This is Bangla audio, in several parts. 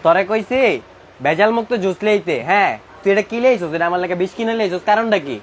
তোরে কইছি ভেজাল মুক্ত জুস লইতে। হ্যাঁ তুই এটা কি লইছস? এটা আমার লাগে 20 কিনে লইছস, কারণটা কি?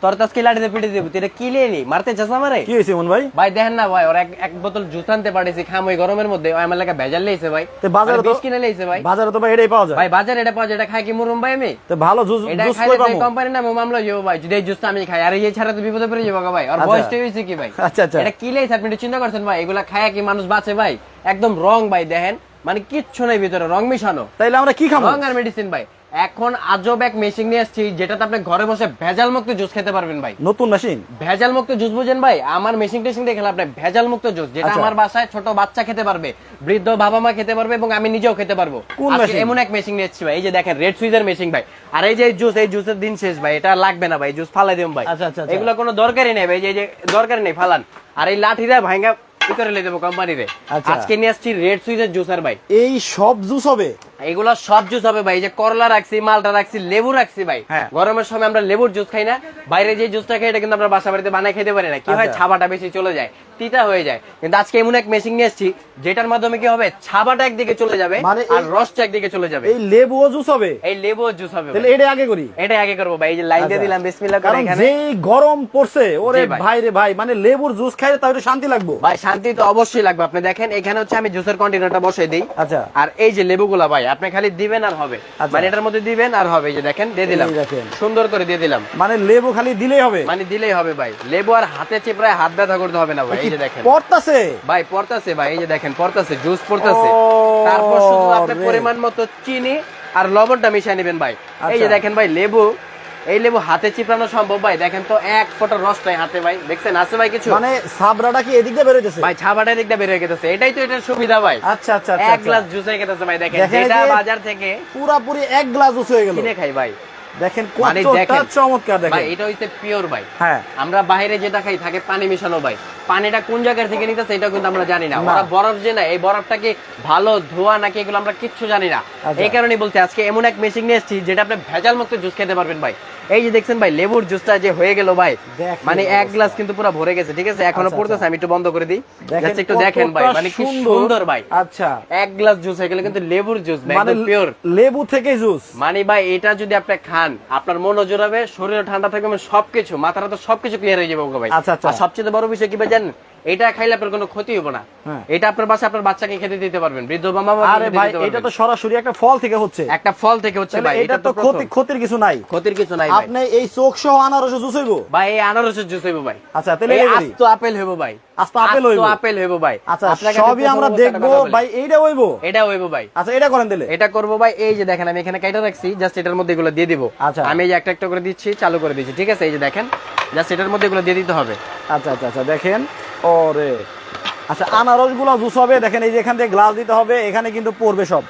তোর তো আজকে লাঠিতে পিটে দিব, তুই এটা কি লইলি? মারতে চাস আমারে? কি হইছে মন ভাই? ভাই দেখেন না ভাই, ওর এক বোতল জুস আনতে পারিছি খাম ওই গরমের মধ্যে, ওই আমার লাগে ভেজাল লইছে ভাই। তো বাজারে 20 কিনে লইছে ভাই। বাজারে তো ভাই এটাই পাওয়া যায় ভাই, বাজারে এটা পাওয়া যায়, এটা খাই কি মরুম ভাই আমি? তো ভালো জুস এটা জুস খাইলে কই পাবো? কোম্পানি নামে মামলা হইব ভাই, যদি এই জুসটা আমি খাই। আর এই ছাড়া তো বিপদে পড়ে যাবো ভাই। আর আচ্ছা। বয়সটা হইছে কি ভাই? আচ্ছা আচ্ছা। এটা কি লইছে আপনি একটু চিন্তা করছেন ভাই? এগুলা খায়া কি মানুষ বাঁচে ভাই? একদম রং ভাই, দেখেন মানে কিচ্ছু নাই ভিতরে, রং মিশানো। তাইলে আমরা কি খাবো? রং আর মেডিসিন ভাই। এখন আজব এক মেশিন নিয়ে আসছি, যেটাতে আপনি ঘরে বসে ভেজাল মুক্ত জুস খেতে পারবেন ভাই। নতুন মেশিন? ভেজাল মুক্ত জুস বুঝেন ভাই? আমার মেশিন টেশিন দেখে আপনি ভেজাল মুক্ত জুস, যেটা আচ্ছা। আমার বাসায় ছোট বাচ্চা খেতে পারবে, বৃদ্ধ বাবা মা খেতে পারবে, এবং আমি নিজেও খেতে পারবো। কোন আজকে machine? এমন এক মেশিন নিয়েছি ভাই, এই যে দেখেন রেড সুইজের মেশিন ভাই। আর এই যে জুস, এই জুসের দিন শেষ ভাই, এটা লাগবে না ভাই, জুস ফালাই দিম ভাই। আচ্ছা, আচ্ছা, আচ্ছা। এগুলো কোনো দরকারই নেই ভাই, এই যে দরকারই নেই, ফালান। আর এই লাঠিটা ভাঙা কি করে লই দেবো কোম্পানিরে। আচ্ছা। আজকে নিয়ে আসছি রেড সুইজের জুসার ভাই। এই সব জুস হবে? এগুলো সব জুস হবে ভাই। এই যে করলা রাখছি, মালটা রাখছি, লেবু রাখছি ভাই। হ্যাঁ। গরমের সময় আমরা লেবুর জুস খাই না, বাইরে যে জুসটা খাই এটা কিন্তু আমরা বাসা বাড়িতে বানাই খেতে পারি না। কি হয়, আচ্ছা। ছাবাটা বেশি চলে যায়, তিতা হয়ে যায়। কিন্তু আজকে এমন এক মেশিন নিয়ে এসেছি, যেটার মাধ্যমে কি হবে, ছাবাটা একদিকে চলে যাবে মানে আর রসটা একদিকে চলে যাবে। এই লেবুও জুস হবে? এই লেবু জুস হবে তাহলে ভাই। এটা আগে করি। এটা আগে করবো ভাই। এই যে লাইন দিয়ে আচ্ছা। দিলাম বিসমিল্লাহ করে কারণ এখানে। যেই গরম পড়ছে, ওরে জি ভাই। ভাই রে ভাই, মানে লেবুর জুস খাইলে তাও একটু শান্তি লাগবে। ভাই শান্তি তো অবশ্যই লাগবে। আপনি দেখেন এখানে হচ্ছে আমি জুসের কন্টেনারটা বসাই দিই। আচ্ছা। আর এই যে লেবুগুলা ভাই, আপনি খালি দিবেন আর হবে। আচ্ছা। মানে এটার মধ্যে দিবেন আর হবে। এই যে দেখেন দিয়ে দিলাম, এই দেখেন। সুন্দর করে দিয়ে দিলাম। মানে লেবু খালি দিলেই হবে? মানে দিলেই হবে ভাই। লেবু আর হাতে চিপড়ায় হাত ব্যথা করতে হবে না ভাই। এই যে দেখেন পড়তাছে ভাই, পড়তাছে ভাই, এই যে দেখেন পড়তাছে, জুস পড়তাছে। তারপর শুধু আপনি পরিমাণ মতো চিনি আর লবণটা মিশিয়ে নেবেন ভাই। এই যে আচ্ছা। দেখেন ভাই লেবু, এই লেবু হাতে চিপড়ানো সম্ভব ভাই। দেখেন তো এক ফোঁটা রস নাই হাতে ভাই, দেখছেন আছে ভাই কিছু? মানে সাবরাটা কি এদিক দিয়ে বের হইতেছে? ভাই ছাবাটা দিকটা বের হয়ে গেছে, এটাই তো এটার সুবিধা ভাই। আচ্ছা আচ্ছা আচ্ছা। এক গ্লাস জুস হয়ে গেছে ভাই। দেখেন দেখেন এই যেটা যে বাজার থেকে পুরাপুরি এক গ্লাস জুস হয়ে গেল। কিনে খাই ভাই। দেখেন মানে কতটা দেখেন। চমৎকার। ভাই দেখেন এটা হইছে পিওর ভাই। হ্যাঁ। আমরা বাইরে যেটা খাই থাকে পানি মিশানো ভাই। পানিটা কোন জায়গা থেকে নিতেছে এটা কিন্তু আমরা জানি না। না। ওরা বরফ যে না, এই বরফটা কি ভালো ধোয়া নাকি এগুলো আমরা কিচ্ছু জানি না। আচ্ছা। এই কারণেই বলছি আজকে এমন এক মেশিন নিয়ে এসেছি, যেটা আপনি ভেজাল মুক্ত জুস খেতে পারবেন ভাই। এই যে দেখছেন ভাই লেবুর জুসটা যে হয়ে গেল ভাই, দেখেন মানে এক অবস্থা। গ্লাস কিন্তু পুরো ভরে গেছে। ঠিক আছে, এখনো আচ্ছা, পড়তেছে, আমি একটু বন্ধ করে দিই। দেখেন জাস্ট একটু দেখেন ভাই, কতটা মানে কি সুন্দর ভাই। আচ্ছা। এক গ্লাস জুস হয়ে গেল কিন্তু লেবুর জুস ভাই, মানে একদম পিওর। লেবু থেকে জুস। মানে ভাই এটা যদি আপনি খান, আপনার মনও জোড়াবে, শরীরও ঠান্ডা থাকবে, মানে সবকিছু, মাথাটা তো সবকিছু ক্লিয়ার হয়ে যাবে ওকে ভাই। আচ্ছা, আচ্ছা। আর সবচেয়ে বড় বিষয় কি ভাই জানেন? এটা খাইলে আপনার কোনো ক্ষতি হবে না। হ্যাঁ। এটা আপনার বাসায় আপনার বাচ্চাকে খেতে দিতে পারবেন, বৃদ্ধ মামা আরে ভাই এটা তো সরাসরি একটা ফল থেকে হচ্ছে। একটা ফল থেকে হচ্ছে তাহলে ভাই। এটা তো ক্ষতির কিছু নাই। ক্ষতির কিছু নাই ভাই। আপনি এই চোখ সহ আনারস জুস হইব? ভাই এই আনারসের জুস হইব ভাই। আচ্ছা তাহলে এই এটা করি। আস্ত আপেল হইব ভাই। আস্ত আপেল হইব? আস্ত আপেল হইব ভাই। আচ্ছা আপনাকে সবই আমি আমরা প্রথম দেখবো অবস্থাটা কথা ভাই। এইটা হইব? বলি। এটা হইব ভাই। আচ্ছা এটা করেন দিলে। এটা করবো ভাই। এই যে দেখেন আমি এখানে কাইটা রাখছি, জাস্ট এটার মধ্যে এগুলো দিয়ে দিব। আচ্ছা। আমি এই যে একটা একটা করে দিচ্ছি, চালু করে দিচ্ছি। ঠিক আছে, এই যে দেখেন জাস্ট এটার মধ্যে এগুলো দিয়ে দিতে হবে। আচ্ছা আচ্ছা আচ্ছা দেখেন। ওরে আচ্ছা আনারস গুলো জুস হবে। দেখেন এই যে এখান থেকে গ্লাস দিতে হবে, এখানে কিন্তু পড়বে সব।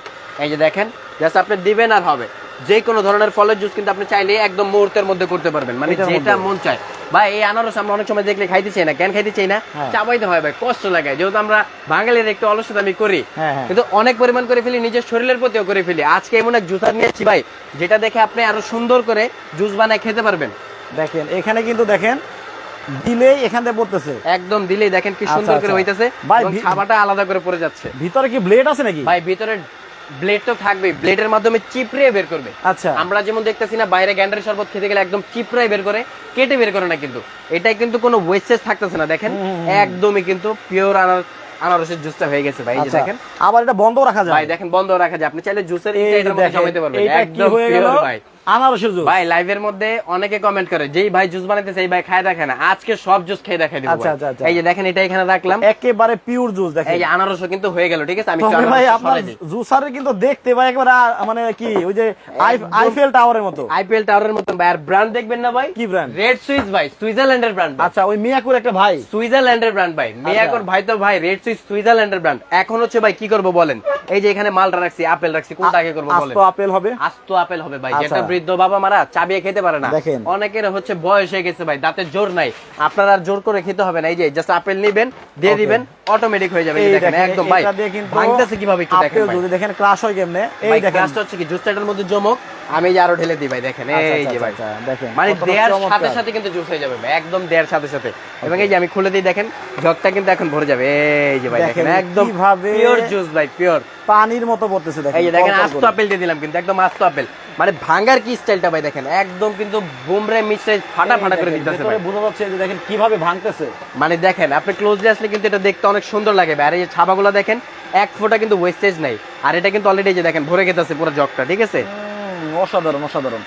এই যে দেখেন জাস্ট আপনি দিবেন আর হবে। যে কোনো ধরনের ফলের জুস কিন্তু আপনি চাইলে একদম মুহূর্তের মধ্যে করতে পারবেন, মানে এটার যেটা মধ্যে। মন চায় ভাই। এই আনারস আমরা অনেক সময় দেখলে খাইতে চাই না, কেন খাইতে চাই না? হ্যাঁ। চাবাইতে হয় ভাই, কষ্ট লাগে। যেহেতু আমরা বাঙালির একটু অলসতা আমি করি, হ্যাঁ, হ্যাঁ। কিন্তু অনেক পরিমাণ করে ফেলি, নিজের শরীরের প্রতিও করে ফেলি। আজকে এমন এক জুসার নিয়েছি ভাই, যেটা দেখে আপনি আরো সুন্দর করে জুস বানায় খেতে পারবেন। দেখেন এখানে কিন্তু দেখেন দিলেই এখান থেকে পড়তেছে। একদম দিলেই দেখেন কি আচ্ছা, সুন্দর করে আচ্ছা। হইতেছে ভাই, এবং ছাবাটা আলাদা করে পড়ে যাচ্ছে। ভিতরে কি ব্লেড আছে নাকি? ভাই ভিতরে ব্লেড তো থাকবেই, ব্লেডের মাধ্যমে চিপড়ে বের করবে। আচ্ছা। আমরা যেমন দেখতেছি না বাইরে গ্যান্ডারের শরবত খেতে গেলে একদম চিপড়াই বের করে, কেটে বের করে না, কিন্তু এটাই কিন্তু কোনো ওয়েস্টেজ থাকতেছে না। দেখেন একদমই কিন্তু পিওর আনারসের জুসটা হয়ে গেছে ভাই। এই যে আচ্ছা, দেখেন আবার এটা বন্ধ রাখা যায়? ভাই দেখেন বন্ধ রাখা যায়, আপনি চাইলে জুসের এই এটার মধ্যে দেখেন, জমাইতে পারবেন। এইটা কি একদম হয়ে গেল? পিওর ভাই। আনারসের জুস। ভাই লাইভের মধ্যে অনেকে কমেন্ট করে যেই ভাই জুস বানাইতেছে এই ভাই খায় দেখে না, আজকে সব জুস খেয়ে দেখাই দিব। আচ্ছা, আচ্ছা, আচ্ছা। এই যে দেখেন এটা এখানে রাখলাম, একেবারে পিওর জুস। দেখেন এই যে আনারসও কিন্তু হয়ে গেল। ঠিক আছে, আমি একটু তবে ভাই আনারসটা আপনার সরাই দিই। জুসারে কিন্তু দেখতে ভাই একেবারে মানে কি ওই যে আইফেল টাওয়ারের মতো। আইপিএল টাওয়ারের মতন ভাই। আর ব্র্যান্ড দেখবেন না ভাই, কি ব্র্যান্ড? রেড সুইস ভাই, সুইজারল্যান্ডের ব্র্যান্ড। আচ্ছা ওই মিয়াকুর একটা ভাই, সুইজারল্যান্ডের ব্র্যান্ড ভাই। মিয়াকোর ভাই তো ভাই রেড সুইস সুইজারল্যান্ডের ব্র্যান্ড। এখন হচ্ছে ভাই কি করব বলেন? এই যে এখানে মালটা রাখছি, আপেল রাখছি, কোনটা আগে করব বলেন? আস্ত আপেল হবে? আস্ত আপেল হবে ভাই, আচ্ছা। যেটা বৃদ্ধ বাবা মারা চাবিয়ে খেতে পারে না, দেখেন। অনেকের হচ্ছে বয়স হয়ে গেছে ভাই, দাঁতের জোর নাই, আপনারা আর জোর করে খেতে হবে না, এই যে জাস্ট আপেল নিবেন দিয়ে Okay. দিবেন অটোমেটিক হয়ে যাবে। এই এই দেখেন দেখেন, একদম ভাই এটা দিয়ে কিন্তু ভাঙতেছে কিভাবে একটু দেখেন আপেল ভাই। যদি দেখেন ক্রাশ হয় কেমনে, এই ভাই দেখেন। গ্লাসটা হচ্ছে কি জুসটার মধ্যে জমক, আমি এই যে আরো ঢেলে দিই ভাই, দেখেন আচ্ছা, এই আচ্ছা, যে ভাই আচ্ছা, দেখেন মানে কতটা দেয়ার সাথে চমৎকার। সাথে কিন্তু জুস হয়ে যাবে ভাই, একদম দেয়ার সাথে সাথে। এবং এই যে আমি খুলে দিই দেখেন জগটা কিন্তু এখন ভরে যাবে, এই যে ভাই দেখেন দেখেন একদম কিভাবে পিওর জুস ভাই, পিওর। পানির মতো পড়তেছে দেখেন। এই যে দেখেন কড়কড় আস্ত করে। আপেল দিয়ে দিলাম কিন্তু, একদম আস্ত আপেল, মানে ভাঙার কি স্টাইলটা ভাই দেখেন, একদম কিন্তু বুমরে মিশে ফাটা ফাটা করে এই দেখেন, দিতেছে ভেতরে ভাই। বোঝা যাচ্ছে যে দেখেন কিভাবে ভাঙতেছে। মানে দেখেন আপনি ক্লোজলি আসলে কিন্তু এটা দেখতে অনেক সুন্দর লাগে ভাই। আর এই যে ছাবাগুলো দেখেন এক ফোঁটা কিন্তু ওয়েস্টেজ নাই, আর এটা কিন্তু অলরেডি যে দেখেন ভরে গেছে পুরো জগটা, ঠিক আছে। অসাধারণ অসাধারণ।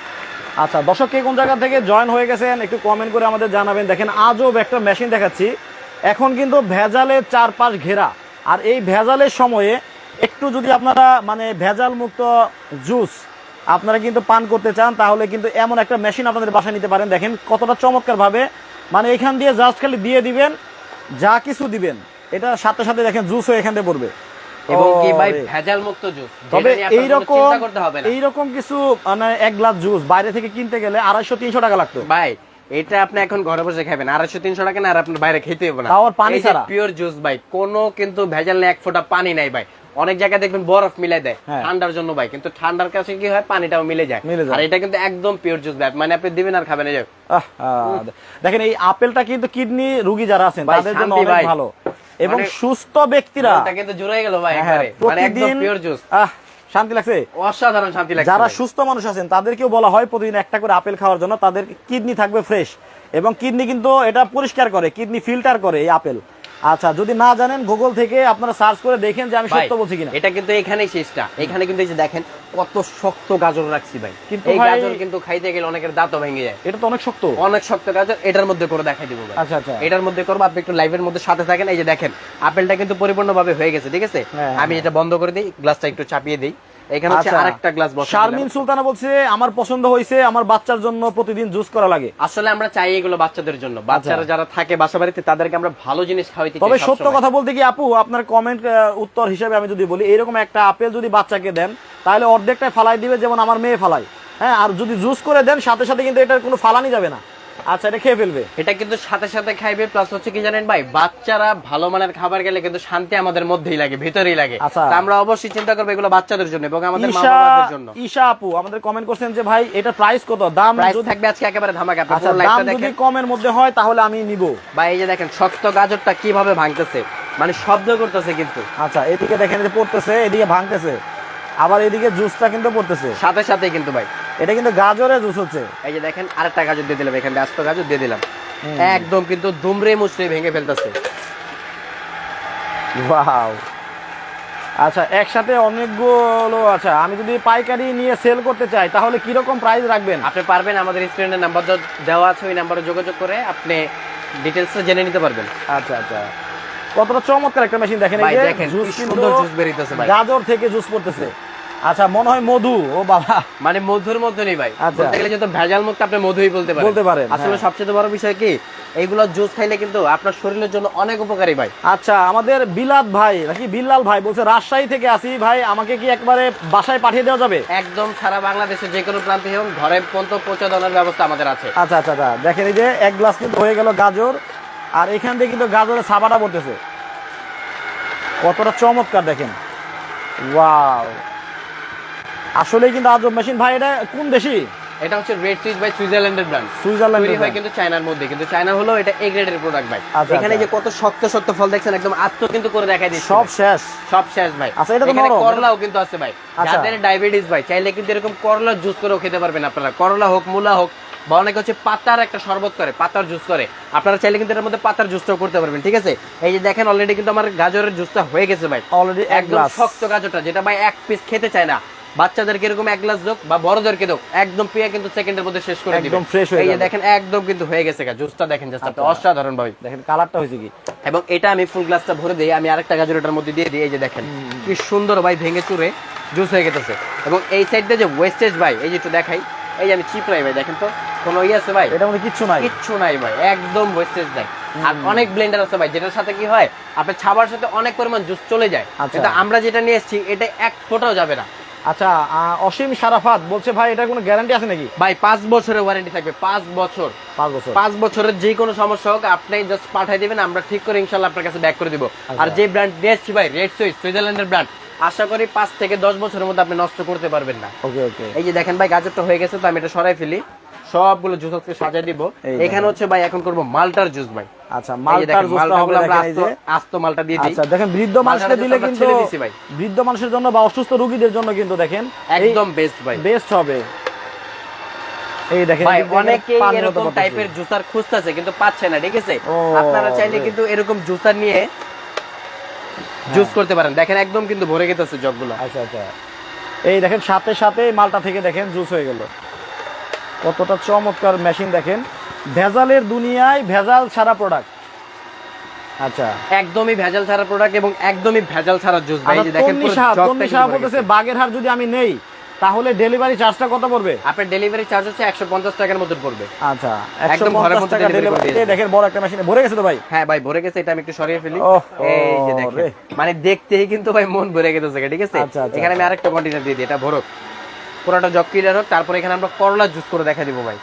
আচ্ছা দর্শক কে কোন জায়গা থেকে জয়েন হয়ে গেছেন একটু কমেন্ট করে আমাদের জানাবেন। দেখেন আজব একটা মেশিন দেখাচ্ছি, এখন কিন্তু ভেজালের চারপাশ ঘেরা, আর এই ভেজালের সময়ে একটু যদি আপনারা মানে ভেজাল মুক্ত জুস আপনারা কিন্তু পান করতে চান, তাহলে কিন্তু এমন একটা মেশিন আপনাদের বাসায় নিতে পারেন। দেখেন কতটা চমৎকার ভাবে, মানে এখান দিয়ে জাস্ট খালি দিয়ে দিবেন, যা কিছু দিবেন এটা সাথে সাথে দেখেন জুস হয়ে এখান থেকে পড়বে। এবং কি ভাই ওরে। ভেজাল মুক্ত জুস, তবে এইরকম চিন্তা করতে হবে না এইরকম কিছু মানে এক গ্লাস জুস বাইরে থেকে কিনতে গেলে 250-300 টাকা লাগতো ভাই। এটা আপনি এখন ঘরে বসে খাবেন 250-300 টাকা না, আর আপনার বাইরে খেতে হবে না, তাও আর পানি ছাড়া। পিওর জুস ভাই, কোনো কিন্তু ভেজাল নেই, এক ফোঁটা পানি নাই ভাই। অনেক জায়গায় দেখবেন বরফ মিলাই দেয় হ্যাঁ। ঠান্ডার জন্য ভাই, কিন্তু ঠান্ডার কাছে কি হয় পানিটাও মিলে যায়। মিলে যায়। আর এটা কিন্তু একদম পিওর জুস ভাই, মানে আপনি দিবেন আর খাবেন। এই যে দেখেন এই আপেলটা কিন্তু কিডনি রোগী যারা আছেন ভাই, তাদের জন্য শান্তি অনেক ভাই। ভালো, এবং মানে সুস্থ ব্যক্তিরা এটা কিন্তু জুড়ে গেল ভাই হ্যাঁ, একবারে, মানে একদম প্রতিদিন পিওর জুস, শান্তি লাগছে। অসাধারণ শান্তি লাগছে যারা ভাই। সুস্থ মানুষ আছেন তাদেরকেও বলা হয় প্রতিদিন একটা করে আপেল খাওয়ার জন্য, তাদের কিডনি থাকবে ফ্রেশ, এবং কিডনি কিন্তু এটা পরিষ্কার করে, কিডনি ফিল্টার করে এই আপেল। আচ্ছা যদি না জানেন গুগল থেকে আপনারা সার্চ করে দেখেন যে আমি ভাই, সত্য বলছি কিনা। এটা কিন্তু এখানেই শেষটা, এখানে কিন্তু এই যে দেখেন কত শক্ত গাজর রাখছি ভাই, কিন্তু এই ভাই- গাজর কিন্তু খাইতে গেলে অনেকের দাঁতও ভেঙে যায়, এটা তো অনেক শক্ত। অনেক শক্ত গাজর। এটার মধ্যে করে দেখাই দিব ভাই, আচ্ছা আচ্ছা এটার মধ্যে করবো, আপনি একটু লাইভের মধ্যে সাথে থাকেন। এই যে দেখেন আপেলটা কিন্তু পরিপূর্ণভাবে হয়ে গেছে, ঠিক আছে। হ্যাঁ, আমি এটা বন্ধ করে দিই, গ্লাসটা একটু চাপিয়ে দিই, এখানে হচ্ছে আচ্ছা। আরেকটা গ্লাস বসে শারমিন সুলতানা বলছে আমার পছন্দ হয়েছে, আমার বাচ্চার জন্য প্রতিদিন জুস করা লাগে। আসলে আমরা চাই এগুলো বাচ্চাদের জন্য, বাচ্চারা যারা থাকে বাসা বাড়িতে তাদেরকে আমরা ভালো জিনিস খাওয়াইতে চাই তবে সবসময়। সত্য কথা বলতে কি আপু, আপনার কমেন্ট উত্তর হিসেবে আমি যদি বলি, এরকম একটা আপেল যদি বাচ্চাকে দেন তাহলে অর্ধেকটাই ফালাই দিবে, যেমন আমার মেয়ে ফালাই। হ্যাঁ, আর যদি জুস করে দেন সাথে সাথে কিন্তু এটার কোনো ফালানি যাবে না। আচ্ছা, এটা খেয়ে ফেলবে। এটা কিন্তু সাথে সাথে খাইবে, প্লাস হচ্ছে কি জানেন ভাই, বাচ্চারা ভালো মানের খাবার গেলে কিন্তু শান্তি আমাদের মধ্যেই লাগে, ভিতরেই লাগে। আচ্ছা। তা আমরা অবশ্যই চিন্তা করবো এগুলো বাচ্চাদের জন্য এবং আমাদের মা ঈশা বাবাদের জন্য। ঈশা আপু আমাদের কমেন্ট করছেন যে ভাই এটা প্রাইস কত, দাম প্রাইস যদি- থাকবে আজকে একেবারে ধামাকা, আপনি আচ্ছা, পুরো দাম লাইভটা যদি দেখেন কমের মধ্যে হয় তাহলে আমি নিব। ভাই। এই যে দেখেন শক্ত গাজরটা কিভাবে ভাঙতেছে, মানে শব্দ করতেছে কিন্তু আচ্ছা, এদিকে দেখেন এই যে পড়তেছে, এদিকে ভাঙতেছে, আবার এদিকে জুসটা কিন্তু পড়তেছে, সাথে সাথে কিন্তু ভাই। এটা কিন্তু গাজরের জুস হচ্ছে। এই যে দেখেন আরেকটা গাজর দিয়ে দিলাম, এখানে আস্ত গাজর দিয়ে দিলাম, একদম কিন্তু দুমড়ে মুচড়ে ভেঙে ফেলতেছে। ওয়াও। আচ্ছা, একসাথে অনেকগুলো, আচ্ছা আমি যদি পাইকারি নিয়ে সেল করতে চাই তাহলে কি রকম প্রাইস রাখবেন? আপনি পারবেন, আমাদের স্ক্রিনের নাম্বার দেওয়া আছে, ওই নাম্বারে যোগাযোগ করে আপনি ডিটেইলসটা জেনে নিতে পারবেন। আচ্ছা আচ্ছা, কতটা চমৎকার একটা মেশিন দেখেন, ভাই এই যে দেখেন জুস কি কিন্তু সুন্দর জুস বেরিয়েছে ভাই, গাজর থেকে জুস পড়তেছে। আচ্ছা, মনে হয় মধু, ও বাবা, মানে মধুর মধ্যে নেই ভাই, আচ্ছা। বলতে গেলে যত ভেজাল মুক্ত আপনি মধুই বলতে বলতে পারেন, আসলে হ্যাঁ। সবচেয়ে বড় বিষয় কি, এইগুলো জুস খাইলে কিন্তু আপনার শরীরের জন্য অনেক উপকারী ভাই। আচ্ছা, আমাদের বিলাত ভাই নাকি বিল্লাল ভাই বলছে রাজশাহী থেকে আসি ভাই, আমাকে কি একবারে বাসায় পাঠিয়ে দেওয়া যাবে? একদম সারা বাংলাদেশের যে কোনো প্রান্তে হোক ঘরে পর্যন্ত পৌঁছে দেওয়ার ব্যবস্থা আমাদের আছে। আচ্ছা আচ্ছা আচ্ছা, দেখেন এই যে এক গ্লাস কিন্তু হয়ে গেল গাজর, আর এখান থেকে কিন্তু গাজরের সাবাটা পড়তেছে, কতটা চমৎকার দেখেন। ওয়াও, আসলে কিন্তু আজব মেশিন ভাই। এটা কোন দেশি? এটা হচ্ছে রেড সুইচ বাই সুইজারল্যান্ডের ব্র্যান্ড, সুইজারল্যান্ডের তৈরি হয় brand। কিন্তু চায়নার মধ্যে, কিন্তু চায়না হলো এটা এ গ্রেডের প্রোডাক্ট ভাই। আচ্ছা, এখানে আচ্ছা। যে কত শক্ত শক্ত ফল দেখছেন, একদম আস্ত কিন্তু করে দেখাই দিচ্ছি সব ভাই। শেষ। সব শেষ ভাই। আচ্ছা, এটা তো এখানে নরম। করলাও কিন্তু আছে ভাই, আচ্ছা। যাদের ডায়াবেটিস ভাই চাইলে কিন্তু এরকম করলা জুস করেও খেতে পারবেন আপনারা, করলা হোক মূলা হোক, বা অনেকে হচ্ছে পাতার একটা শরবত করে, পাতার জুস করে, আপনারা চাইলে কিন্তু এর মধ্যে পাতার জুসটাও করতে পারবেন, ঠিক আছে। এই যে দেখেন অলরেডি কিন্তু আমার গাজরের জুসটা হয়ে গেছে ভাই, অলরেডি এক একদম গ্লাস। শক্ত গাজরটা, যেটা ভাই এক পিস খেতে চায় না, বাচ্চাদেরকে এরকম এক গ্লাস হোক বা বড়দেরকে হোক, একদম পেয়ে কিন্তু সেকেন্ডের মধ্যে শেষ করে দিবেন, একদম fresh হয়ে এই যে যাবে। দেখেন একদম কিন্তু হয়ে গেছে জুসটা, দেখেন জাস্ট আপনি, আচ্ছা। অসাধারণ ভাই। দেখেন কালারটা হয়েছে কি। এবং এটা আমি ফুল গ্লাসটা ভরে দিই, আমি আরেকটা গাজর এটার মধ্যে দিয়ে দিই, এই যে দেখেন কি সুন্দর ভাই ভেঙে চুরে জুস হয়ে গেছে। এবং এই সাইডে যে ওয়েস্টেজ ভাই, এই যে একটু দেখাই, এই যে আমি চিপ রাই ভাই, দেখেন তো কোনো ইয়ে আছে ভাই? এটার মধ্যে কিচ্ছু নাই। কিচ্ছু নাই ভাই, একদম ওয়েস্টেজ নাই। আর অনেক ব্লেন্ডার আছে ভাই, যেটার সাথে কি হয় আপনার ছাবার সাথে অনেক পরিমাণ জুস চলে যায়, আচ্ছা। কিন্তু আমরা যেটা নিয়ে এসেছি এটা এক ফোঁটাও যাবে না, আচ্ছা অসীম সারাফাত বলছে ভাই এটা কোনো গ্যারান্টি আছে নাকি? ভাই 5 বছরের ওয়ারেন্টি থাকবে, 5 বছর। 5 বছর। 5 বছরের যে কোনো সমস্যা হোক আপনি জাস্ট পাঠিয়ে দিবেন, আমরা ঠিক করে ইনশাআল্লাহ আপনার কাছে ব্যাক করে দিব। আর যে ব্র্যান্ড দিয়েছি ভাই রেড সুইস, সুইজারল্যান্ডের ব্র্যান্ড, আশা করি 5 থেকে 10 বছরের মধ্যে আপনি নষ্ট করতে পারবেন না। ওকে ওকে। এই যে দেখেন ভাই গাজরটা হয়ে গেছে, তো আমি এটা সরাই ফেলি, সবগুলো জুস আজকে সাজিয়ে দিব। এখানে হচ্ছে ভাই এখন করব মালটার জুস ভাই। আচ্ছা মালটার জুসটা হবে দেখেন, এই যে আস্ত মালটা দিয়ে দিই। আচ্ছা দেখেন বৃদ্ধ মানুষকে দিলে কিন্তু, বৃদ্ধ মানুষের জন্য বা অসুস্থ রোগীদের জন্য কিন্তু দেখেন একদম বেস্ট ভাই, বেস্ট হবে। এই দেখেন ভাই অনেকেই এরকম টাইপের জুসার খুঁজতেছে কিন্তু পাচ্ছে না, ঠিক আছে? আপনারা চাইলে কিন্তু এরকম জুসার নিয়ে জুস করতে পারেন। দেখেন একদম কিন্তু ভরে গেছে জগগুলো। আচ্ছা আচ্ছা, এই দেখেন সাথে সাথে মালটা থেকে দেখেন জুস হয়ে গেল। কতটা চমৎকার মেশিন দেখেন, ভেজালের দুনিয়ায় ভেজাল ছাড়া প্রোডাক্ট। আচ্ছা একদমই ভেজাল ছাড়া প্রোডাক্ট এবং একদমই ভেজাল ছাড়া জুস ভাই। এই যে দেখেন পুরো জগটা সাহেব বলতেছে বাগেরহাট যদি আমি নেই তাহলে ডেলিভারি চার্জটা কত পড়বে? আপনার ডেলিভারি চার্জ হচ্ছে 150 টাকার মতো পড়বে। আচ্ছা একদম ঘরের মধ্যে ডেলিভারি। এই দেখেন বড় একটা মেশিনে ভরে গেছে তো ভাই। হ্যাঁ ভাই ভরে গেছে, এটা আমি একটু সরিয়ে ফেলি। এই যে দেখেন মানে দেখতেই কিন্তু ভাই মন ভরে গেছে, ঠিক আছে? এখানে আমি আরেকটা কন্টেনার দিয়ে দিই, এটা ভরক, পুরোটা জগ ক্লিয়ার হোক, তারপর এখানে আমরা করলা জুস করে দেখা দিব ভাই।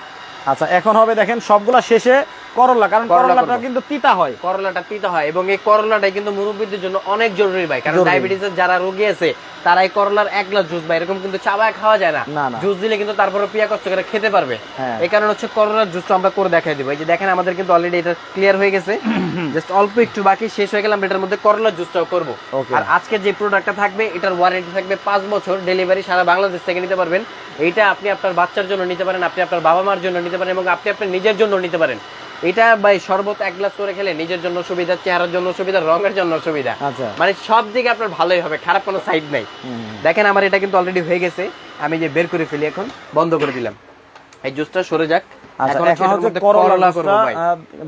আচ্ছা এখন হবে দেখেন সবগুলা শেষে করলা, কারণ করলাটা কিন্তু তিতা হয়, করলাটা তিতা হয় এবং এই করলাটাই কিন্তু মুরব্বীদের জন্য অনেক জরুরি ভাই, কারণ ডায়াবেটিসের যারা রোগী আছে তারা এই করলার এক গ্লাস জুস ভাই এরকম কিন্তু চাবায় খাওয়া যায় না, জুস দিলে কিন্তু তারপরে পিয়া কষ্ট করে খেতে পারবে। এই কারণে হচ্ছে করলার জুসটা আমরা করে দেখাই দিব। এই যে দেখেন আমাদের কিন্তু অলরেডি এটা ক্লিয়ার হয়ে গেছে, জাস্ট অল্প একটু বাকি, শেষ হয়ে গেলে আমরা এটার মধ্যে করলার জুসটাও করব। আর আজকে যে প্রোডাক্টটা থাকবে এটার ওয়ারেন্টি থাকবে 5 বছর, ডেলিভারি সারা বাংলাদেশ থেকে নিতে পারবেন। এইটা আপনি আপনার বাচ্চার জন্য নিতে পারেন, আপনি আপনার বাবা মার জন্য নিতে পারেন এবং আপনি আপনার নিজের জন্য নিতে পারেন। এটা ভাই শরবত 1 গ্লাস করে খেলে নিজের জন্য সুবিধা, চেহারার জন্য সুবিধা, রঙের জন্য সুবিধা, মানে সব দিকে আপনার ভালোই হবে, খারাপ কোনো সাইড নাই। দেখেন আমার এটা কিন্তু অলরেডি হয়ে গেছে, আমি যে বের করে ফেলি, এখন বন্ধ করে দিলাম, এই জুসটা সরে যাক। এখন হচ্ছে করলা করব ভাই,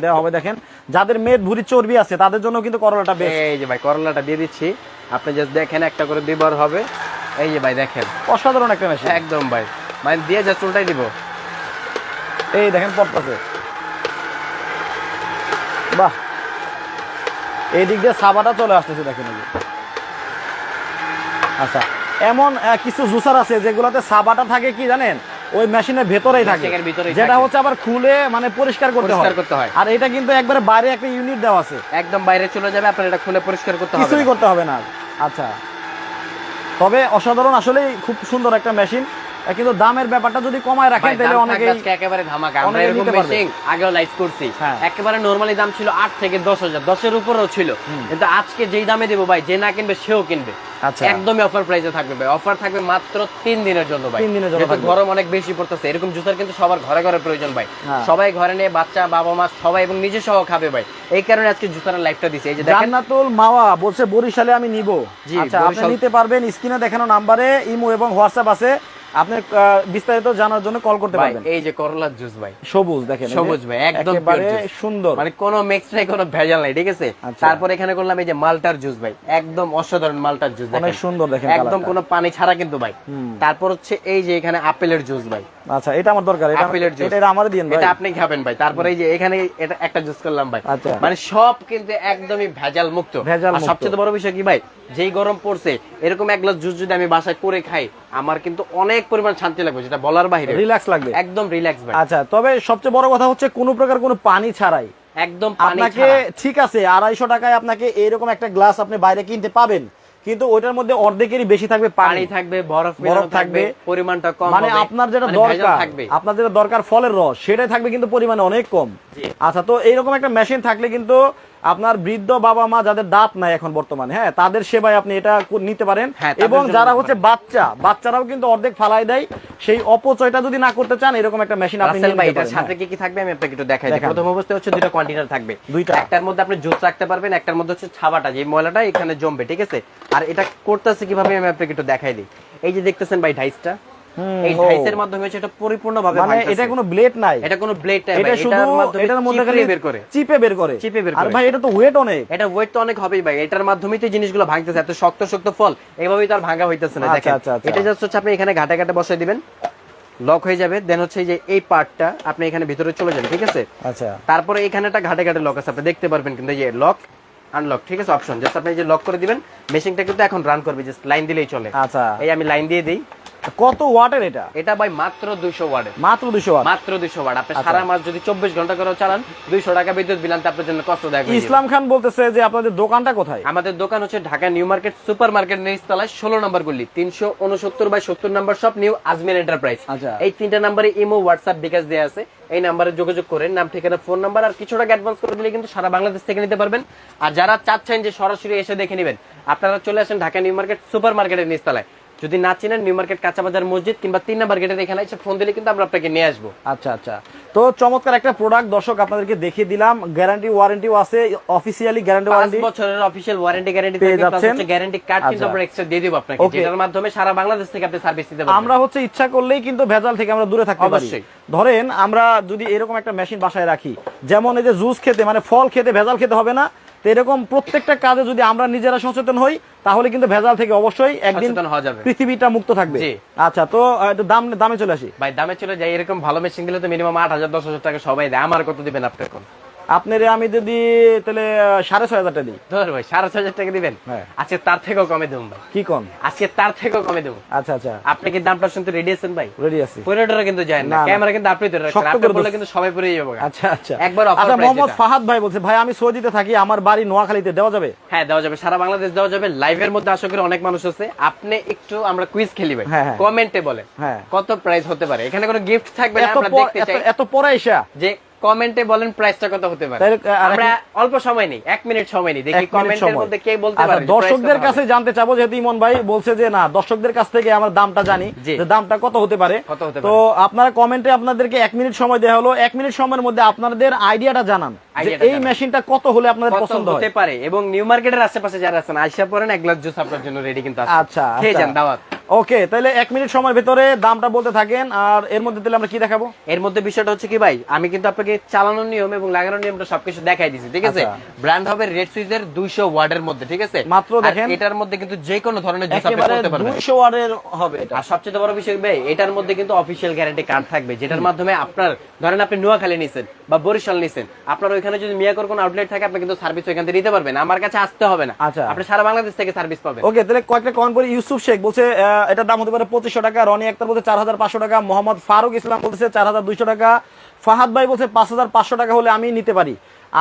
দেওয়া হবে। দেখেন যাদের মেদ ভুঁড়ি চর্বি আছে তাদের জন্য কিন্তু করলাটা বেস্ট। এই যে ভাই করলাটা দিয়ে দিচ্ছি, আপনি জাস্ট দেখেন একটা করে দিবার হবে। এই যে ভাই দেখেন অসাধারণ একটা মেশিন একদম ভাই, মানে দিয়ে জাস্ট উল্টাই দিব। এই দেখেন পড়তেছে, বাহ, এই দিক দিয়ে সাবাটা চলে আসতেছে দেখেন। আচ্ছা এমন কিছু জুসার আছে যেগুলোতে সাবাটা থাকে কি জানেন, ওই মেশিনের ভেতরেই থাকে, যেটা হচ্ছে আবার খুলে মানে পরিষ্কার করতে হয়। আর এটা কিন্তু একবারে বাইরে একটা ইউনিট দেওয়া আছে, একদম বাইরে চলে যাবে, আপনার এটা খুলে পরিষ্কার করতে হবে, কিছুই করতে হবে না। আচ্ছা তবে অসাধারণ, আসলে খুব সুন্দর একটা মেশিন, কিন্তু দামের ব্যাপারটা যদি কমায় রাখেন তাহলে অনেকেই একেবারে ধামাকা। আমরা এরকম মেশিন আগেও লাইভ করছি, একেবারে নরমালি দাম ছিল 8 থেকে 10,000, 10 এর উপরেও ছিল, কিন্তু আজকে যেই দামে দেব ভাই, যে না কিনবে সেও কিনবে। আচ্ছা একদমই অফার প্রাইসে থাকবে ভাই, অফার থাকবে মাত্র 3 দিনের জন্য ভাই। 3 দিনের জন্য, গরম অনেক বেশি পড়তেছে, এরকম জুসার কিন্তু সবার ঘরে ঘরে প্রয়োজন ভাই, সবাই ঘরে নিয়ে বাচ্চা বাবা মা সবাই এবং নিজে সহ খাবে ভাই, এই কারণে আজকে জুসারের লাইভটা দিছি। এই যে দেখেন জান্নাতুল মাওয়া বলছে বরিশালে আমি নিব। আচ্ছা আপনি নিতে পারবেন, স্ক্রিনে দেখানো নম্বরে ইমো এবং হোয়াটসঅ্যাপ আছে, আপনি বিস্তারিত জানার জন্য কল করতে পারবেন। এই যে করলার জুস ভাই, সবুজ দেখেন, সবুজ ভাই একদম সুন্দর, মানে কোনো মিক্স নাই, কোনো ভেজাল নাই, ঠিক আছে? তারপর এখানে করলাম এই যে মালটার জুস ভাই, একদম অসাধারণ মালটার জুস, অনেক সুন্দর দেখেন, একদম কোনো পানি ছাড়া কিন্তু ভাই। তারপর হচ্ছে এই যে এখানে আপেলের জুস ভাই, আচ্ছা এটা আমার দরকার, এটা আপেলের জুস, এটা আমারে দিন ভাই, এটা আপনি খাবেন ভাই। তারপর এই যে এখানে এটা একটা জুস করলাম ভাই, মানে সব কিন্তু একদমই ভেজাল মুক্ত। আর সবচেয়ে বড় বিষয় কি ভাই, যেই গরম পড়ছে এরকম এক গ্লাস জুস যদি আমি বাসায় করে খাই, আমার কিন্তু অনেক পরিমাণ শান্তি লাগবে, যেটা বলার বাইরে, রিল্যাক্স লাগবে, একদম রিল্যাক্স ভাই। আচ্ছা তবে সবচেয়ে বড় কথা হচ্ছে কোনো প্রকার কোনো পানি ছাড়াই, একদম আপনাকে ঠিক আছে 250 টাকায় আপনাকে এরকম একটা গ্লাস আপনি বাইরে কিনতে পাবেন, কিন্তু ওইটার মধ্যে অর্ধেকেরই বেশি থাকবে পানি থাকবে, বরফ থাকবে, পরিমাণটা কম, মানে আপনার যেটা দরকার, আপনার যেটা দরকার ফলের রস, সেটাই থাকবে কিন্তু পরিমাণে অনেক কম। আচ্ছা তো এইরকম একটা মেশিন থাকলে কিন্তু আপনার বৃদ্ধ বাবা মা যাদের দাঁত নাই এখন বর্তমানে, হ্যাঁ তাদের সেবায় আপনি এটা নিতে পারেন। এবং যারা হচ্ছে বাচ্চারাও কিন্তু অর্ধেক ফালাই দেয়, সেই অপচয়টা যদি না করতে চান এরকম একটা মেশিন আপনি নিতে পারেন। এটার সাথে কি থাকবে আমি আপনাকে একটু দেখাই দিই। প্রথম অবস্থায় হচ্ছে দুটো কন্টেনার থাকবে, একটার মধ্যে আপনি জুস রাখতে পারবেন, একটার মধ্যে হচ্ছে ছাবাটা, যে ময়লাটা এখানে জমবে, ঠিক আছে? আর এটা করতেছে কিভাবে আমি আপনাকে একটু দেখাই দিই। এই যে দেখতেছেন ভাই ডাইসটা, এই ডাইসের মাধ্যমে হচ্ছে এটা পরিপূর্ণভাবে মানে এটা কোনো ব্লেড নাই, এটা কোনো ব্লেড নাই, এটা শুধু এটার মধ্যে খালি চিপে বের করে। আর ভাই এটা তো ওয়েট অনেক, এটা ওয়েট তো অনেক হবেই ভাই, এটার মাধ্যমেই তো জিনিসগুলো ভাঙতেছে, এত শক্ত শক্ত ফল এইভাবেই তো আর ভাঙা হইতেছে না। দেখেন এটা জাস্ট হচ্ছে আপনি এখানে ঘাটে ঘাটে বসাই দিবেন, লক হয়ে যাবে, দেন হচ্ছে যে এই পার্টটা আপনি এখানে ভিতরে চলে যান, ঠিক আছে? আচ্ছা তারপরে এখানে একটা ঘাটে ঘাটে লক আছে, আপনি দেখতে পারবেন কিন্তু এই লক, আনলক, ঠিক আছে অপশন, জাস্ট আপনি এই যে লক করে দিবেন, মেশিনটা কিন্তু এখন রান করবে, জাস্ট লাইন দিলেই চলে। আচ্ছা, এই আমি লাইন দিয়ে দিই। কত ওয়াটের এটা? এটা ভাই মাত্র 200 ওয়াটের, মাত্র 200 ওয়াট, মাত্র 200 ওয়াট। আপনি সারা মাস যদি 24 ঘন্টা করে চালান 200 টাকা বিদ্যুৎ বিল আনতে আপনার জন্য কষ্টদায়ক হয়ে যাবে। ইসলাম খান বলতেছে যে আপনাদের দোকানটা কোথায়? আমাদের দোকান হচ্ছে Dhaka new market super market নিচতলায় 16 নম্বর গলি, 369/70 নম্বর শপ, নিউ আজমির এন্টারপ্রাইজ। আচ্ছা, এই তিনটা নম্বরে ইমো, হোয়াটসঅ্যাপ, বিকাশ দেয়া আছে, এই নম্বরে যোগাযোগ করেন, নাম ঠিকানা ফোন নাম্বার আর কিছু টাকা অ্যাডভান্স করে দিলে কিন্তু সারা বাংলাদেশ থেকে নিতে পারবেন। আর যারা চাচ্ছেন যে সরাসরি এসে দেখে নেবেন, আপনারা চলে আসেন ঢাকা নিউ মার্কেট সুপার মার্কেটের নিচতলায়। যদি না চিনেন, নিউ মার্কেট কাঁচা বাজার মসজিদ কিংবা 3 নম্বর গেটের এখানে এসে ফোন দিলে কিন্তু আমরা আপনাকে নিয়ে আসবো। আচ্ছা আচ্ছা, তো চমৎকার একটা প্রোডাক্ট দর্শক আপনাদেরকে দেখিয়ে দিলাম। গ্যারান্টি ওয়ারেন্টিও আছে, অফিসিয়ালি গ্যারান্টি 5 ওয়ারেন্টি বছরের অফিশিয়াল ওয়ারেন্টি গ্যারান্টি পেয়ে থাকবে, প্লাস যাচ্ছেন। হচ্ছে গ্যারান্টি কার্ড কিন্তু আমরা এক্সট্রা দিয়ে দেব আপনাকে, Okay. যেটার মাধ্যমে সারা বাংলাদেশ থেকে আপনি সার্ভিস দিতে পারবেন। আমরা হচ্ছে ইচ্ছা করলেই কিন্তু ভেজাল থেকে আমরা দূরে থাকতে পারি। অবশ্যই। ধরেন আমরা যদি এরকম একটা মেশিন বাসায় রাখি, যেমন এই যে জুস খেতে মানে ফল খেতে ভেজাল খেতে হবে না, তো এরকম প্রত্যেকটা কাজে যদি আমরা নিজেরা সচেতন হই তাহলে কিন্তু ভেজাল থেকে অবশ্যই একদিন সচেতন হওয়া যাবে, পৃথিবীটা মুক্ত থাকবে। জি। আচ্ছা, তো একটু দামে চলে আসি ভাই দামে চলে যাই, এরকম ভালো মেশিন দিলে তো মিনিমাম 8,000-10,000 টাকা সবাই দেয়, আমার কত দিবেন আপনি এখন? আপনার আমি যদি তাহলে 6,500 টাকা দিই। ধর ভাই 6,500 টাকা দিবেন, হ্যাঁ। আজকে তার থেকেও কমে দেবো ভাই, কি কম? আজকে তার থেকেও কমে দেবো। আচ্ছা আচ্ছা, আপনি কি দামটা শুনতে রেডি আছেন ভাই? রেডি আছি। পরেটারা কিন্তু যায় না, না, না। ক্যামেরা কিন্তু আপনি ধরে রাখছেন, শক্ত আপনি করে বললে ধরছি। কিন্তু সবাই পরে যাবে। আচ্ছা আচ্ছা, একবার অফার আচ্ছা, প্রাইস। মোহাম্মদ ফাহাদ ভাই বলছে, ভাই আমি সৌদিতে থাকি, আমার বাড়ি নোয়াখালীতে, দেওয়া যাবে? হ্যাঁ দেওয়া যাবে, সারা বাংলাদেশ দেওয়া যাবে। লাইভের মধ্যে আশা করি অনেক মানুষ আছে, আপনি একটু আমরা কুইজ খেলি ভাই, হ্যাঁ, হ্যাঁ। কমেন্টে বলেন হ্যাঁ। কত প্রাইস হতে পারে, এখানে কোনো গিফট থাকবে না, এত আমরা দেখতে চাই এত পরে এসা যে কমেন্টে বলেন প্রাইসটা কত হতে পারে। তাহলে, আর আমরা অল্প সময় নেই, 1 মিনিট সময় নেই, দেখি 1 মিনিট কমেন্টের সময়। মধ্যে কে বলতে আচ্ছা, পারে যে দর্শকদের price কত কাছে হবে। জানতে চাবো, যেহেতু ইমন ভাই বলছে যে না, দর্শকদের কাছ থেকে আমরা দামটা জানি, জি। যে দামটা কত হতে পারে। কত হতে তো পারে। আপনারা কমেন্টে আপনাদেরকে 1 মিনিট সময় দেওয়া হলো, 1 মিনিট সময়ের মধ্যে আপনাদের আইডিয়াটা জানান যে আইডিয়াটা এই জানান। মেশিনটা কত হলে আপনাদের কত পছন্দ হতে হয়। পারে, এবং নিউ মার্কেটের আশেপাশে যারা আছেন আইসা পড়েন, এক গ্লাস জুস আপনার জন্য রেডি কিন্তু আছে। আচ্ছা, খেয়ে আচ্ছা। যান দাওয়াত। ওকে, তাহলে 1 মিনিট সময়ের ভিতরে দামটা বলতে থাকেন, আর এর মধ্যে তাহলে আমরা কি দেখাবো? এর মধ্যে বিষয়টা হচ্ছে কি ভাই, আমি কিন্তু আপনাকে চালানোর নিয়ম এবং লাগানোর নিয়মটা সবকিছু দেখাই দিছি, ঠিক আছে? আচ্ছা। ব্র্যান্ড হবে রেড সুইজের 200 ওয়াটের মধ্যে, ঠিক আছে? মাত্র আর দেখেন, এটার মধ্যে কিন্তু যে কোনো ধরনের জুস আপনি একেবারে করতে পারবেন। 200 ওয়াটের হবে এটা। আর সবচেয়ে বড় বিষয় ভাই, এটার মধ্যে কিন্তু অফিশিয়াল গ্যারান্টি কার্ড থাকবে, যেটার মাধ্যমে আপনার ধরেন আপনি নোয়াখালী নিছেন বা বরিশাল নিছেন, আপনার ওইখানে যদি মিয়াকোর কোনো আউটলেট থাকে, আপনি কিন্তু সার্ভিস ওইখান থেকে নিতে পারবেন, আমার কাছে আসতে হবে না। আচ্ছা। আপনি সারা বাংলাদেশ থেকে সার্ভিস পাবেন। ওকে, তাহলে কয়েকটা কমেন্ট পরে ইউসুফ শেখ বলছে এটার দাম হতে পারে 2500 টাকা, রনি আক্তার বলছে 4500 টাকা, মোহাম্মদ ফারুক ইসলাম বলছে 4200 টাকা, ফাহাদ ভাই বলছে 5500 টাকা হলে আমি নিতে পারি।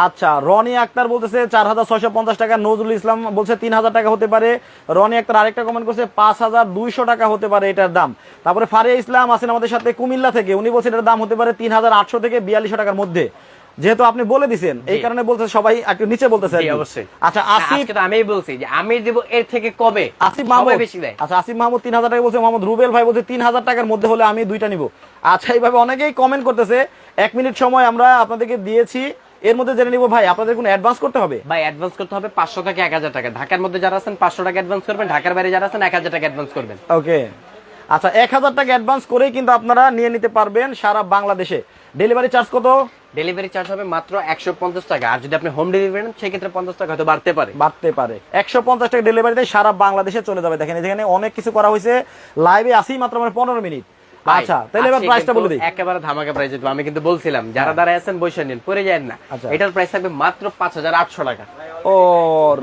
আচ্ছা, রনি আক্তার বলতেছে 4650 টাকা, নজরুল ইসলাম বলছে 3000 টাকা হতে পারে, রনি আক্তার আরেকটা কমেন্ট করছে 5200 টাকা হতে পারে এটার দাম। তারপরে ফারিয়া ইসলাম আছেন আমাদের সাথে কুমিল্লা থেকে, উনি বলছেন এটার দাম হতে পারে 3800 থেকে 4200 টাকার মধ্যে। যেহেতু আপনি বলে দিছেন, এই কারণে বলছে সবাই একটু নিচে বলতেছে আর জি, কি। অবশ্যই। আচ্ছা, আসিফ, আজকে তো আমিই বলছি যে আমি দেব এর থেকে কবে, আসিফ মাহমুদ সবাই বেশি দেয়। আচ্ছা, আসিফ মাহমুদ 3000 টাকা বলছে, মোহাম্মদ রুবেল ভাই বলছে 3000 টাকার মধ্যে হলে আমি দুইটা নিব। আচ্ছা, এইভাবে অনেকেই কমেন্ট করতেছে। 1 মিনিট সময় আমরা আপনাদেরকে দিয়েছি, এর মধ্যে জেনে নিব ভাই আপনাদের কোনো অ্যাডভান্স করতে হবে? ভাই অ্যাডভান্স করতে হবে 500 থেকে 1000 টাকা। ঢাকার মধ্যে যারা আছেন 500 টাকা অ্যাডভান্স করবেন, ঢাকার বাইরে যারা আছেন 1000 টাকা অ্যাডভান্স করবেন। ওকে, আচ্ছা, 1000 টাকা অ্যাডভান্স করেই কিন্তু আপনারা নিয়ে নিতে পারবেন সারা বাংলাদেশে। ডেলিভারি চার্জ কত? ডেলিভারি চার্জ হবে মাত্র 150 টাকা, আর যদি আপনি হোম ডেলিভারি নেন সেক্ষেত্রে 50 টাকা হয়তো বাড়তে পারে। 150 টাকা ডেলিভারিতে সারা বাংলাদেশে চলে যাবে। দেখেন এখানে অনেক কিছু করা হয়েছে, লাইভে আসি মাত্র মানে 15 মিনিট। ভাই, আচ্ছা, তাহলে এবার আজকে প্রাইসটা কিন্তু বলে দিই। একেবারে ধামাকা প্রাইস দিলাম। আমি কিন্তু বলছিলাম যারা দাঁড়ায় আছেন বসে নিন, পরে যায় না। আচ্ছা। এটার প্রাইস থাকবে মাত্র 5800 টাকা, ও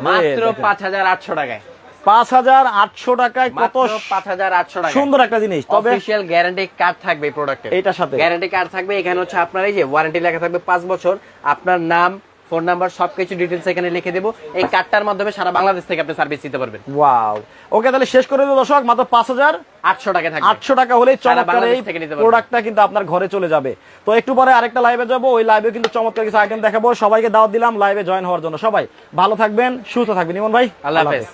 মাত্র 5800 টাকায়। 5800 টাকায় কত মাত্র 5800 টাকা। সুন্দর একটা জিনিস। তবে অফিশিয়াল গ্যারান্টি কার্ড থাকবে এই প্রোডাক্টের, এটার সাথে গ্যারান্টি কার্ড থাকবে। এখানে হচ্ছে আপনার এই যে ওয়ারেন্টি লেখা থাকবে 5 বছর, আপনার নাম, ফোন নাম্বার সবকিছু ডিটেইলস এখানে লিখে দেব। এই কার্ডটার মাধ্যমে সারা বাংলাদেশ থেকে আপনি সার্ভিস দিতে পারবেন। ওয়াও, ওকে, তাহলে শেষ করে দেব দর্শক, মাত্র 5800 টাকা থাকবে। 800 টাকা হলেই সারা চমৎকার বাংলাদেশ এই থেকে নিতে পারবেন। প্রোডাক্টটা কিন্তু আপনার ঘরে চলে যাবে। তো একটু পরে আরেকটা লাইভে যাব, ওই লাইভে কিন্তু চমৎকার কিছু আইটেম দেখাবো। সবাইকে দাওয়াত দিলাম লাইভে জয়েন হওয়ার জন্য। সবাই ভালো থাকবেন, সুস্থ থাকবেন। ইমন ভাই, আল্লাহ হাফেজ।